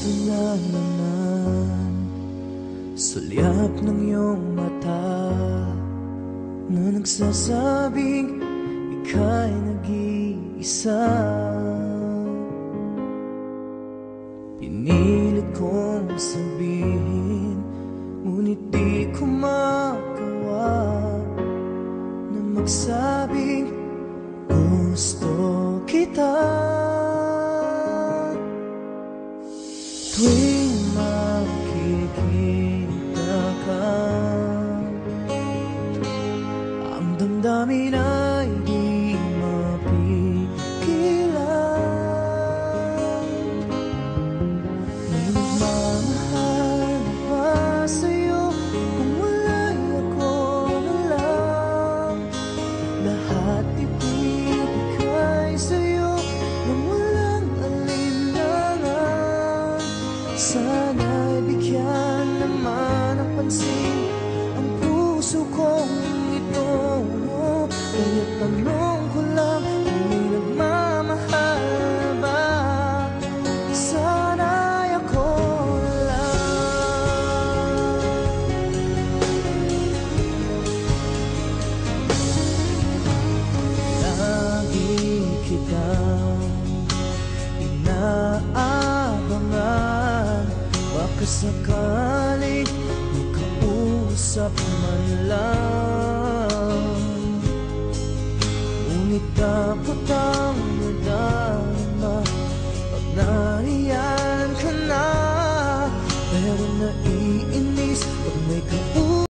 Ito na naman, sulyap ng iyong mata na nagsasabing ika'y nag-iisa. Pinilit kong sabihin, ngunit di ko magawa na magsabing gusto kita. Tuwing